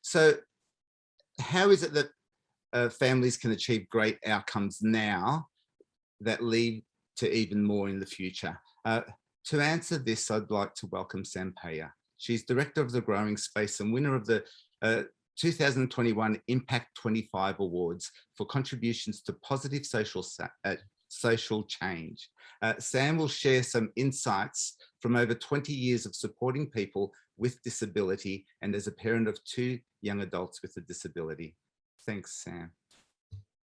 So how is it that families can achieve great outcomes now that lead to even more in the future? To answer this, I'd like to welcome Sam Paior. She's Director of the Growing Space and winner of the 2021 Impact 25 Awards for contributions to positive social change. Sam will share some insights from over 20 years of supporting people with disability and as a parent of 2 young adults with a disability. Thanks, Sam.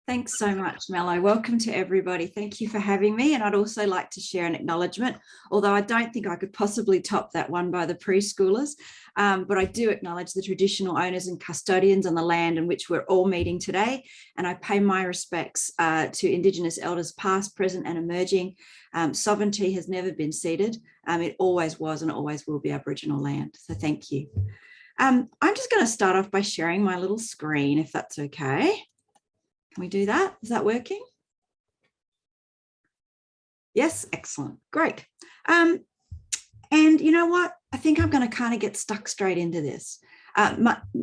Thanks so much, Mello. Welcome to everybody. Thank you for having me. And I'd also like to share an acknowledgement, although I don't think I could possibly top that one by the preschoolers, but I do acknowledge the traditional owners and custodians on the land in which we're all meeting today. And I pay my respects to Indigenous elders past, present and emerging. Sovereignty has never been ceded. It always was and always will be Aboriginal land. So thank you. I'm just going to start off by sharing my little screen, if that's okay. Can we do that? Is that working? Yes, excellent, great. And you know what? I think I'm going to kind of get stuck straight into this.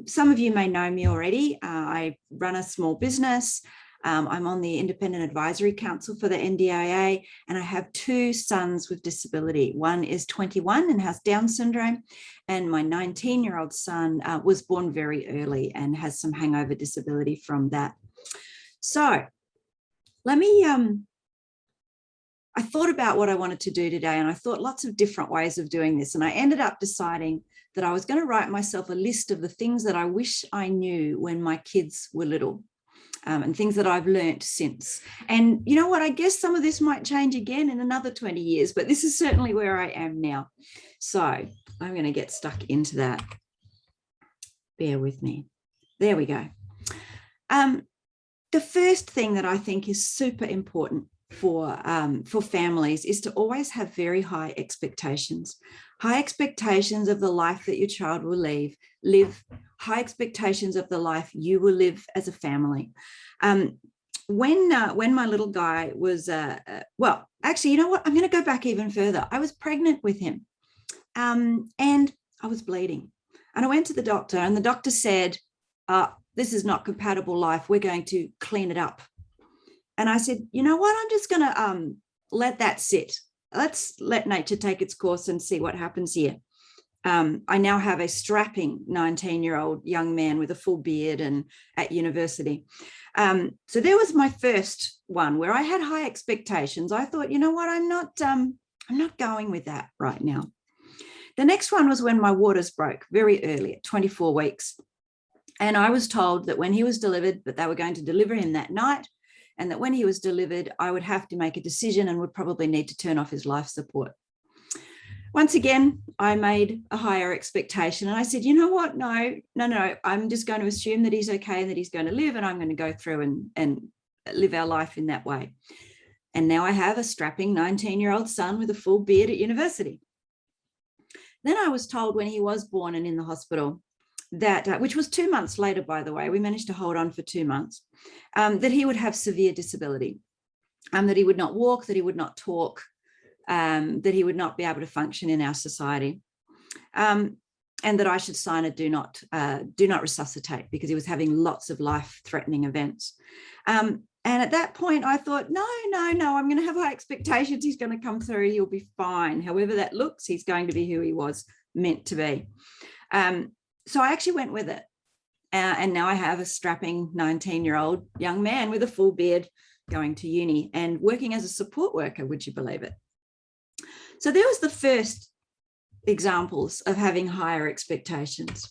Some of you may know me already. I run a small business. I'm on the Independent Advisory Council for the NDIA, and I have 2 sons with disability. One is 21 and has Down syndrome, and my 19-year-old son was born very early and has some hangover disability from that. So let me, I thought about what I wanted to do today, and I thought lots of different ways of doing this. And I ended up deciding that I was going to write myself a list of the things that I wish I knew when my kids were little, and things that I've learnt since. And you know what, I guess some of this might change again in another 20 years, but this is certainly where I am now. So I'm going to get stuck into that. Bear with me. There we go. The first thing that I think is super important for families is to always have very high expectations of the life that your child will live, high expectations of the life you will live as a family. When my little guy was, well, actually, you know what? I'm going to go back even further. I was pregnant with him, and I was bleeding, and I went to the doctor, and the doctor said, this is not compatible life. We're going to clean it up. And I said, you know what? I'm just going to let that sit. Let's let nature take its course and see what happens here. I now have a strapping 19-year-old young man with a full beard and at university. So there was my first one where I had high expectations. I thought, you know what? I'm not going with that right now. The next one was when my waters broke very early at 24 weeks. And I was told that when he was delivered, that they were going to deliver him that night, and that when he was delivered, I would have to make a decision and would probably need to turn off his life support. Once again, I made a higher expectation, and I said, you know what? No, I'm just going to assume that he's okay and that he's going to live, and I'm going to go through and live our life in that way. And now I have a strapping 19-year-old son with a full beard at university. Then I was told when he was born and in the hospital, that, which was 2 months later, by the way, we managed to hold on for 2 months, that he would have severe disability, that he would not walk, that he would not talk, that he would not be able to function in our society, and that I should sign a do not resuscitate, because he was having lots of life-threatening events. And at that point, I thought, no, I'm going to have high expectations. He's going to come through. He'll be fine. However that looks, he's going to be who he was meant to be. So I actually went with it. And now I have a strapping 19-year-old young man with a full beard going to uni and working as a support worker, would you believe it? So there was the first examples of having higher expectations.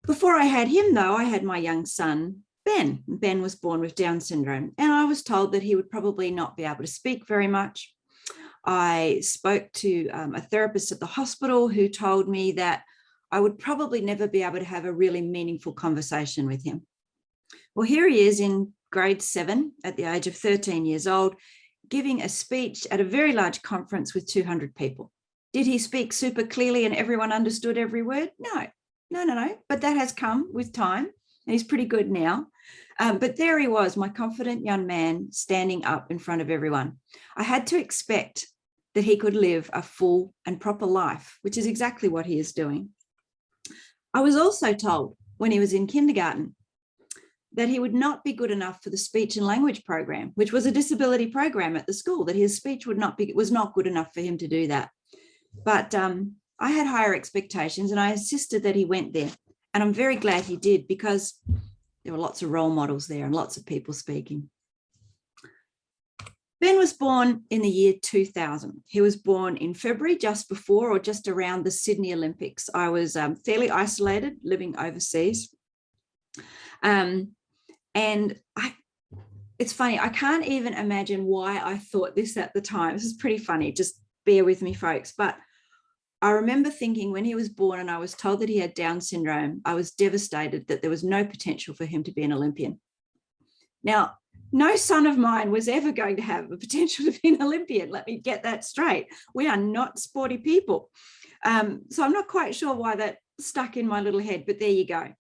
Before I had him, though, I had my young son, Ben. Ben was born with Down syndrome, and I was told that he would probably not be able to speak very much. I spoke to a therapist at the hospital who told me that I would probably never be able to have a really meaningful conversation with him. Well, here he is in grade 7 at the age of 13 years old, giving a speech at a very large conference with 200 people. Did he speak super clearly and everyone understood every word? No, but that has come with time, and he's pretty good now. But there he was, my confident young man standing up in front of everyone. I had to expect that he could live a full and proper life, which is exactly what he is doing. I was also told when he was in kindergarten that he would not be good enough for the speech and language program, which was a disability program at the school, that his speech was not good enough for him to do that. But I had higher expectations and I insisted that he went there. And I'm very glad he did, because there were lots of role models there and lots of people speaking. Ben was born in the year 2000. He was born in February, just before or just around the Sydney Olympics. I was fairly isolated, living overseas. It's funny, I can't even imagine why I thought this at the time. This is pretty funny, just bear with me, folks. But I remember thinking when he was born and I was told that he had Down syndrome, I was devastated that there was no potential for him to be an Olympian. Now, no son of mine was ever going to have the potential to be an Olympian. Let me get that straight. We are not sporty people. So I'm not quite sure why that stuck in my little head, but there you go.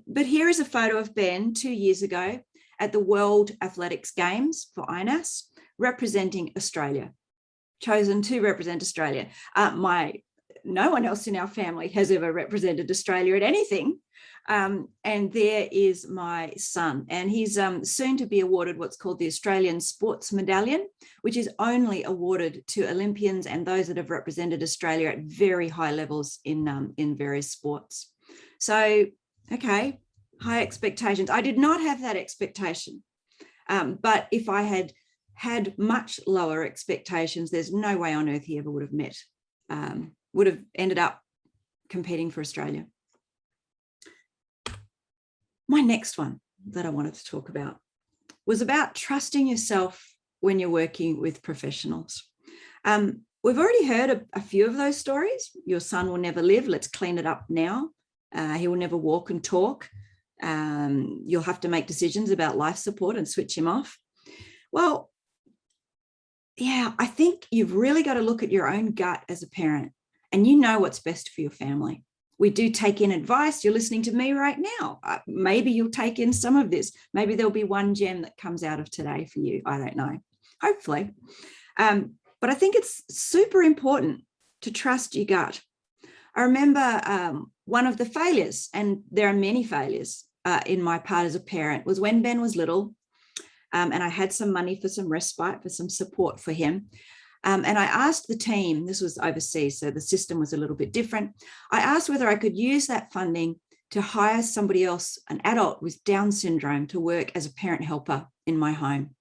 But here is a photo of Ben 2 years ago at the World Athletics Games for INAS, representing Australia, chosen to represent Australia. No one else in our family has ever represented Australia at anything. And there is my son, and he's soon to be awarded what's called the Australian Sports Medallion, which is only awarded to Olympians and those that have represented Australia at very high levels in various sports. So, okay, high expectations. I did not have that expectation, but if I had much lower expectations, there's no way on earth he ever would have met, would have ended up competing for Australia. My next one that I wanted to talk about was about trusting yourself when you're working with professionals. We've already heard a few of those stories. Your son will never live. Let's clean it up now. He will never walk and talk. You'll have to make decisions about life support and switch him off. Well, yeah, I think you've really got to look at your own gut as a parent, and you know what's best for your family. We do take in advice. You're listening to me right now. Maybe you'll take in some of this. Maybe there'll be one gem that comes out of today for you. I don't know, hopefully. But I think it's super important to trust your gut. I remember one of the failures, and there are many failures in my part as a parent, was when Ben was little, and I had some money for some respite, for some support for him. And I asked the team, this was overseas, so the system was a little bit different. I asked whether I could use that funding to hire somebody else, an adult with Down syndrome, to work as a parent helper in my home.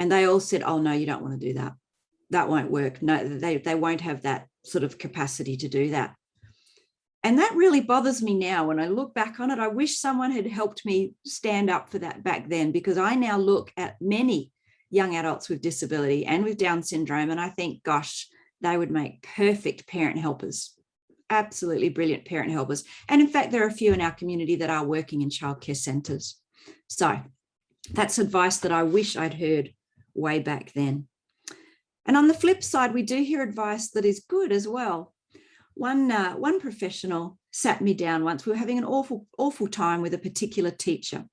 And they all said, oh, no, you don't want to do that. That won't work. No, they won't have that sort of capacity to do that. And that really bothers me now when I look back on it. I wish someone had helped me stand up for that back then, because I now look at many young adults with disability and with Down syndrome, and I think, gosh, they would make perfect parent helpers, absolutely brilliant parent helpers. And in fact, there are a few in our community that are working in childcare centres. So that's advice that I wish I'd heard way back then. And on the flip side, we do hear advice that is good as well. One professional sat me down once. We were having an awful time with a particular teacher.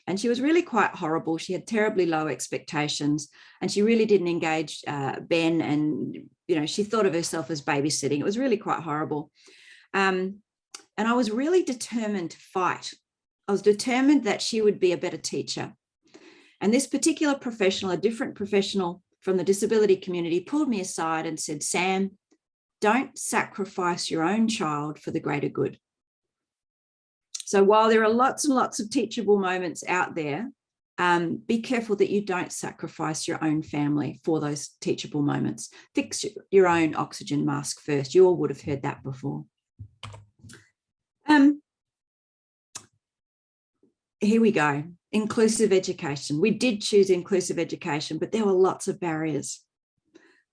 And she was really quite horrible. She had terribly low expectations, and she really didn't engage Ben. And, she thought of herself as babysitting. It was really quite horrible. And I was really determined to fight. I was determined that she would be a better teacher. And this particular professional, a different professional from the disability community, pulled me aside and said, Sam, don't sacrifice your own child for the greater good. So while there are lots and lots of teachable moments out there, be careful that you don't sacrifice your own family for those teachable moments. Fix your own oxygen mask first. You all would have heard that before. Here we go. Inclusive education. We did choose inclusive education, but there were lots of barriers.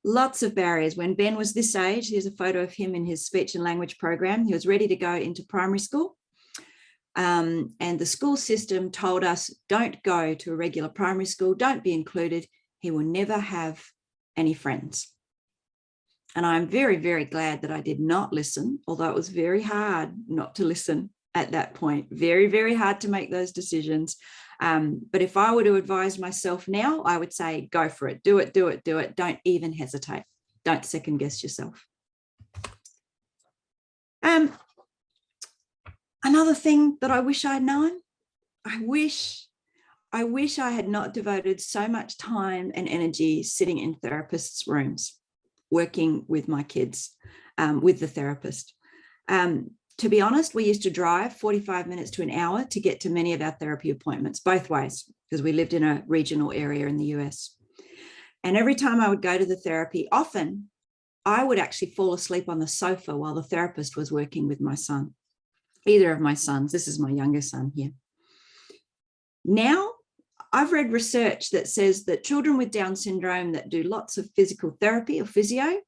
Lots of barriers. When Ben was this age, here's a photo of him in his speech and language program. He was ready to go into primary school. And the school system told us, don't go to a regular primary school, don't be included. He will never have any friends. And I'm very, very glad that I did not listen, although it was very hard not to listen at that point. Very, very hard to make those decisions. But if I were to advise myself now, I would say, go for it. Do it, do it, do it. Don't even hesitate. Don't second guess yourself. Another thing that I wish I'd known, I wish I had not devoted so much time and energy sitting in therapists' rooms, working with my kids, with the therapist. To be honest, we used to drive 45 minutes to an hour to get to many of our therapy appointments, both ways, because we lived in a regional area in the US. And every time I would go to the therapy, often I would actually fall asleep on the sofa while the therapist was working with my son, either of my sons. This is my younger son here. Now, I've read research that says that children with Down syndrome that do lots of physical therapy or physio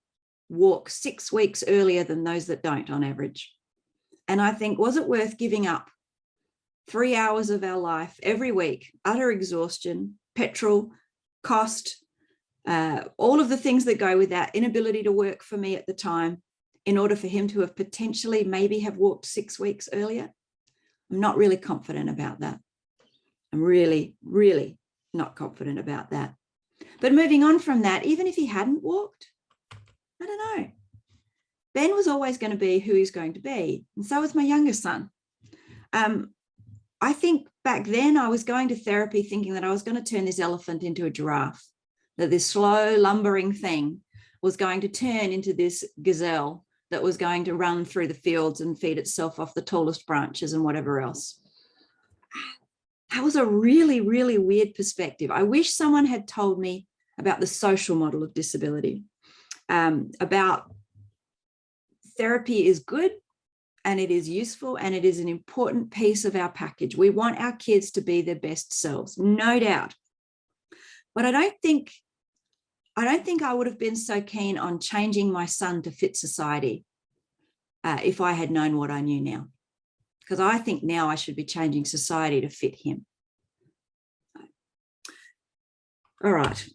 walk 6 weeks earlier than those that don't on average. And I think, was it worth giving up 3 hours of our life every week, utter exhaustion, petrol, cost, all of the things that go with that, inability to work for me at the time, in order for him to have potentially maybe have walked 6 weeks earlier? I'm not really confident about that. I'm really, really not confident about that. But moving on from that, even if he hadn't walked, I don't know. Ben was always going to be who he's going to be. And so was my younger son. I think back then I was going to therapy thinking that I was going to turn this elephant into a giraffe, that this slow lumbering thing was going to turn into this gazelle that was going to run through the fields and feed itself off the tallest branches and whatever else. That was a really, really weird perspective. I wish someone had told me about the social model of disability, about therapy is good and it is useful and it is an important piece of our package. We want our kids to be their best selves, no doubt. But I don't think I would have been so keen on changing my son to fit society if I had known what I knew now. Because I think now I should be changing society to fit him. All right.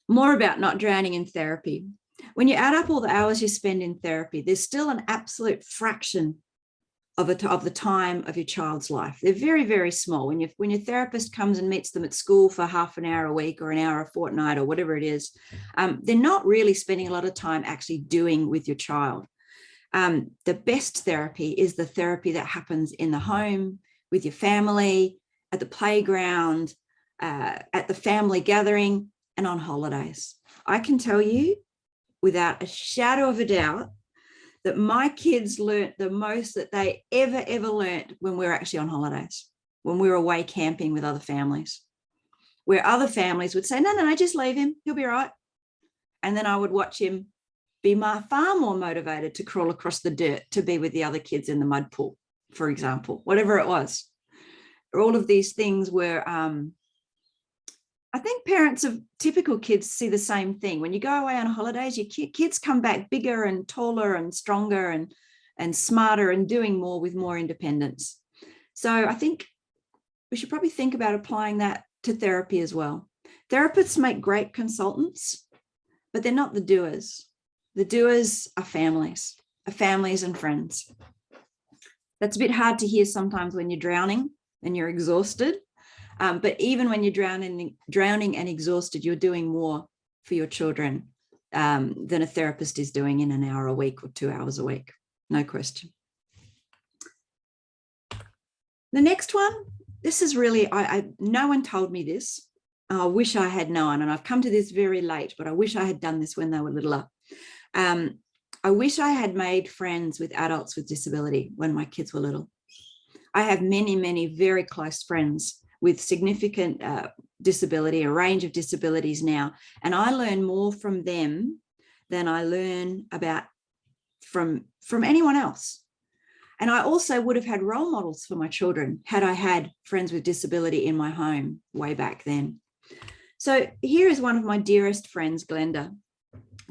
More about not drowning in therapy. When you add up all the hours you spend in therapy, there's still an absolute fraction of the time of your child's life. They're very, very small. When your therapist comes and meets them at school for half an hour a week or an hour a fortnight or whatever it is, they're not really spending a lot of time actually doing with your child. The best therapy is the therapy that happens in the home, with your family, at the playground, at the family gathering, and on holidays. I can tell you without a shadow of a doubt that my kids learnt the most that they ever learnt when we were actually on holidays, when we were away camping with other families, where other families would say, no, just leave him, he'll be all right. And then I would watch him be far more motivated to crawl across the dirt to be with the other kids in the mud pool, for example, whatever it was. All of these things were, I think parents of typical kids see the same thing. When you go away on holidays, your kids come back bigger and taller and stronger and smarter and doing more with more independence. So I think we should probably think about applying that to therapy as well. Therapists make great consultants, but they're not the doers. The doers are families and friends. That's a bit hard to hear sometimes when you're drowning and you're exhausted. But even when you're drowning and exhausted, you're doing more for your children than a therapist is doing in an hour a week or 2 hours a week. No question. The next one, this is really, no one told me this. I wish I had known, and I've come to this very late, but I wish I had done this when they were littler. I wish I had made friends with adults with disability when my kids were little. I have many, many very close friends with significant disability, a range of disabilities now. And I learn more from them than I learn about from anyone else. And I also would have had role models for my children had I had friends with disability in my home way back then. So here is one of my dearest friends, Glenda.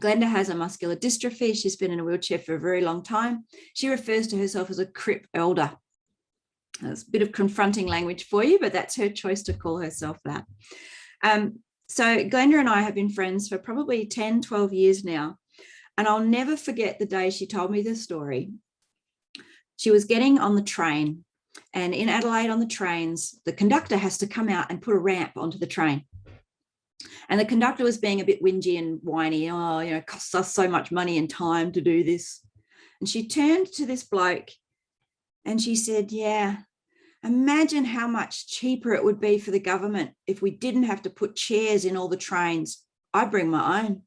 Glenda has a muscular dystrophy. She's been in a wheelchair for a very long time. She refers to herself as a crip elder. That's a bit of confronting language for you, but that's her choice to call herself that. So Glenda and I have been friends for probably 10, 12 years now. And I'll never forget the day she told me this story. She was getting on the train, and in Adelaide on the trains, the conductor has to come out and put a ramp onto the train. And the conductor was being a bit whingy and whiny. Oh, it costs us so much money and time to do this. And she turned to this bloke And she said, yeah, imagine how much cheaper it would be for the government if we didn't have to put chairs in all the trains. I bring my own.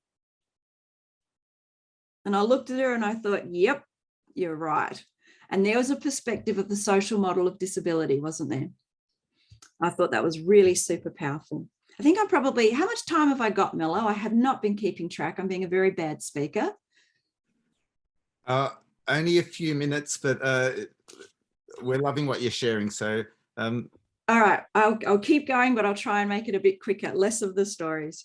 And I looked at her and I thought, yep, you're right. And there was a perspective of the social model of disability, wasn't there? I thought that was really super powerful. I think I'm probably, how much time have I got, Mello? I have not been keeping track. I'm being a very bad speaker. Only a few minutes, but we're loving what you're sharing. So, all right, I'll keep going, but I'll try and make it a bit quicker, less of the stories.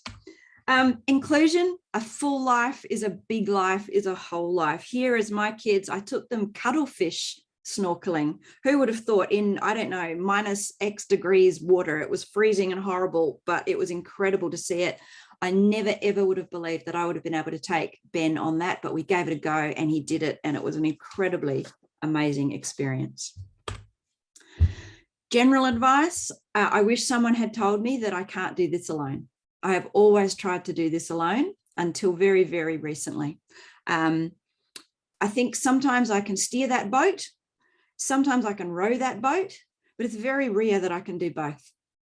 Inclusion, a full life is a big life, is a whole life. Here as my kids, I took them cuttlefish snorkeling. Who would have thought in, I don't know, minus X degrees water, it was freezing and horrible, but it was incredible to see it. I never, ever would have believed that I would have been able to take Ben on that, but we gave it a go and he did it. And it was an incredibly amazing experience. General advice, I wish someone had told me that I can't do this alone. I have always tried to do this alone until very, very recently. I think sometimes I can steer that boat. Sometimes I can row that boat, but it's very rare that I can do both.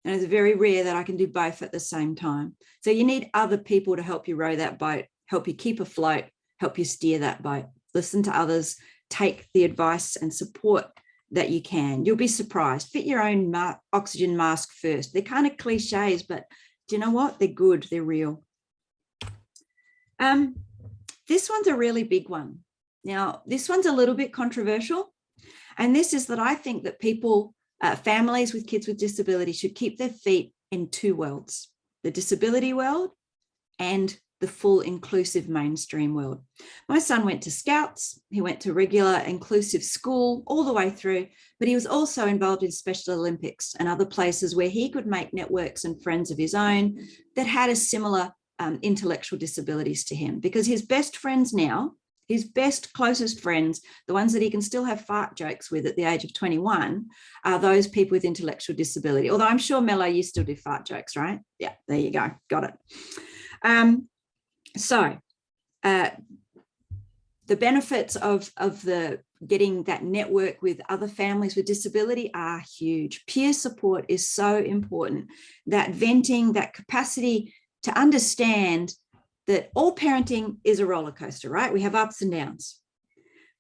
And it's very rare that I can do both at the same time. So you need other people to help you row that boat, help you keep afloat, help you steer that boat. Listen to others, take the advice and support that you can. You'll be surprised. Fit your own oxygen mask first. They're kind of cliches, but do you know what? They're good. They're real. This one's a really big one. Now, this one's a little bit controversial. And this is that I think that people, families with kids with disability should keep their feet in two worlds, the disability world and the full inclusive mainstream world. My son went to Scouts, he went to regular inclusive school all the way through, but he was also involved in Special Olympics and other places where he could make networks and friends of his own that had a similar intellectual disabilities to him, because his best friends now, his best, closest friends, the ones that he can still have fart jokes with at the age of 21, are those people with intellectual disability. Although I'm sure, Mello, you still do fart jokes, right? Yeah, there you go. Got it. So the benefits of the getting that network with other families with disability are huge. Peer support is so important. That venting, that capacity to understand that all parenting is a roller coaster, right? We have ups and downs.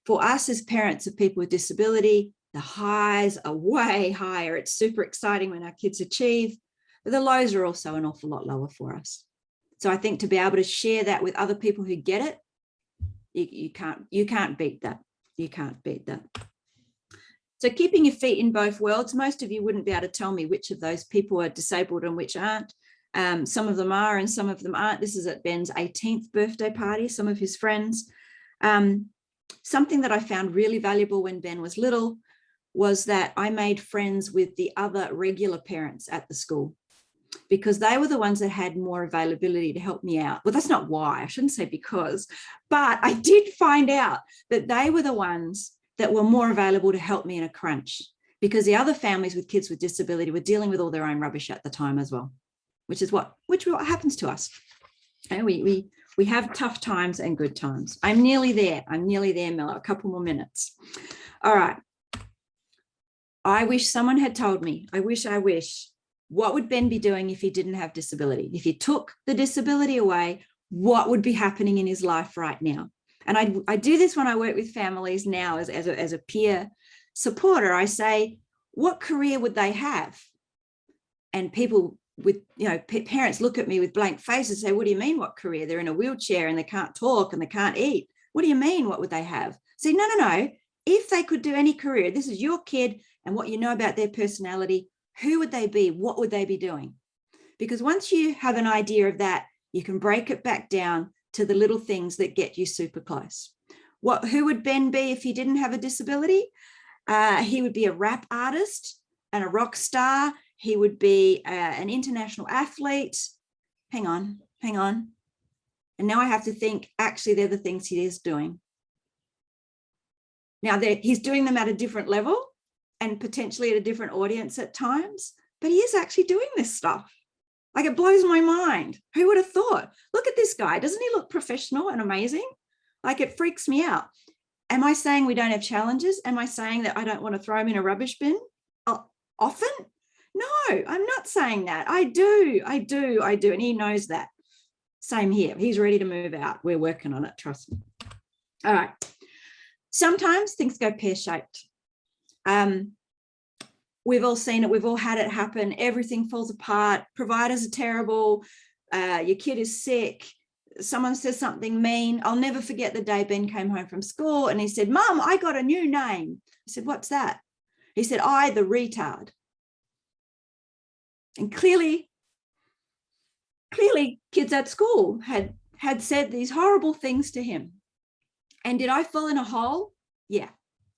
For us as parents of people with disability, the highs are way higher. It's super exciting when our kids achieve, but the lows are also an awful lot lower for us. So I think to be able to share that with other people who get it, you can't beat that. You can't beat that. So keeping your feet in both worlds, most of you wouldn't be able to tell me which of those people are disabled and which aren't. Some of them are and some of them aren't. This is at Ben's 18th birthday party, some of his friends. Something that I found really valuable when Ben was little was that I made friends with the other regular parents at the school, because they were the ones that had more availability to help me out. Well, that's not why, I shouldn't say because, but I did find out that they were the ones that were more available to help me in a crunch, because the other families with kids with disability were dealing with all their own rubbish at the time as well, which is what happens to us. And we have tough times and good times. I'm nearly there, Mello, a couple more minutes. All right. I wish someone had told me, I wish, what would Ben be doing if he didn't have disability? If you took the disability away, what would be happening in his life right now? And I do this when I work with families now as a peer supporter. I say, what career would they have? And people with, parents look at me with blank faces and say, what do you mean what career? They're in a wheelchair and they can't talk and they can't eat. What do you mean? What would they have? Say, no. If they could do any career, this is your kid and what you know about their personality, who would they be? What would they be doing? Because once you have an idea of that, you can break it back down to the little things that get you super close. Who would Ben be if he didn't have a disability? He would be a rap artist and a rock star. He would be an international athlete. Hang on. And now I have to think, actually, they're the things he is doing. Now, he's doing them at a different level and potentially at a different audience at times, but he is actually doing this stuff. Like, it blows my mind. Who would have thought? Look at this guy. Doesn't he look professional and amazing? Like, it freaks me out. Am I saying we don't have challenges? Am I saying that I don't want to throw them in a rubbish bin often? No, I'm not saying that. I do. And he knows that. Same here. He's ready to move out. We're working on it. Trust me. All right. Sometimes things go pear-shaped. We've all seen it. We've all had it happen. Everything falls apart. Providers are terrible. Your kid is sick. Someone says something mean. I'll never forget the day Ben came home from school and he said, "Mum, I got a new name." I said, "What's that?" He said, "I, the retard." And clearly kids at school had said these horrible things to him. And did I fall in a hole? Yeah.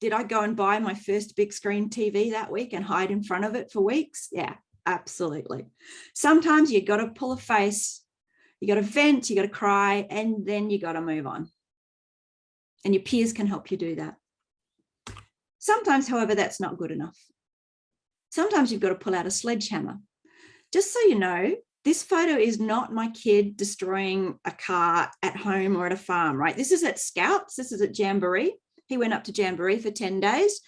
Did I go and buy my first big screen TV that week and hide in front of it for weeks? Yeah, absolutely. Sometimes you got to pull a face, you got to vent, you got to cry, and then you got to move on. And your peers can help you do that. Sometimes, however, that's not good enough. Sometimes you've got to pull out a sledgehammer. Just so you know, this photo is not my kid destroying a car at home or at a farm, right? This is at Scouts. This is at Jamboree. He went up to Jamboree for 10 days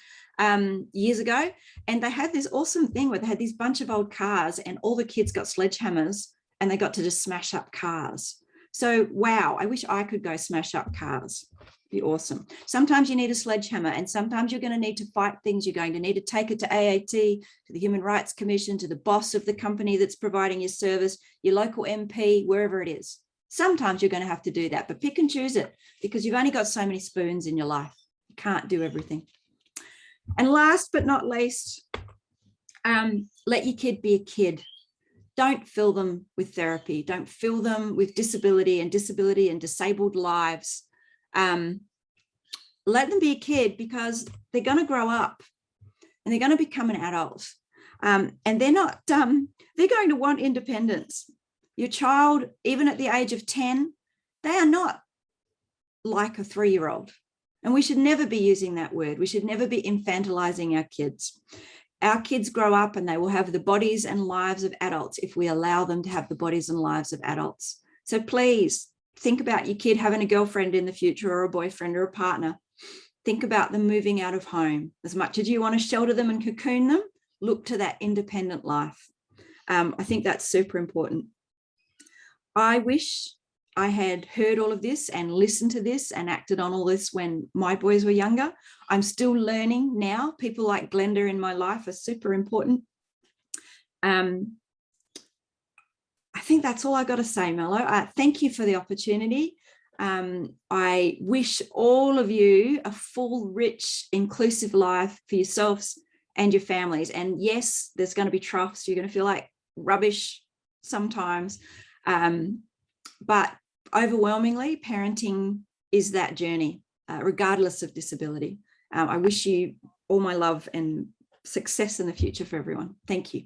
years ago, and they had this awesome thing where they had this bunch of old cars and all the kids got sledgehammers and they got to just smash up cars. So, wow, I wish I could go smash up cars. Be awesome. Sometimes you need a sledgehammer, and sometimes you're going to need to fight things. You're going to need to take it to AAT, to the Human Rights Commission, to the boss of the company that's providing your service, your local MP, wherever it is. Sometimes you're going to have to do that, but pick and choose it, because you've only got so many spoons in your life. You can't do everything. And last but not least, let your kid be a kid. Don't fill them with therapy. Don't fill them with disability and disabled lives. Let them be a kid, because they're going to grow up and they're going to become an adult. And they're going to want independence. Your child, even at the age of 10, they are not like a 3-year-old. And we should never be using that word. We should never be infantilizing our kids. Our kids grow up and they will have the bodies and lives of adults if we allow them to have the bodies and lives of adults. So please think about your kid having a girlfriend in the future, or a boyfriend or a partner. Think about them moving out of home. As much as you want to shelter them and cocoon them, look to that independent life. I think that's super important. I wish I had heard all of this and listened to this and acted on all this when my boys were younger. I'm still learning now. People like Glenda in my life are super important. I think that's all I got to say, Mello. Thank you for the opportunity. I wish all of you a full, rich, inclusive life for yourselves and your families. And yes, there's going to be troughs. You're going to feel like rubbish sometimes. But overwhelmingly, parenting is that journey, regardless of disability. I wish you all my love and success in the future for everyone. Thank you.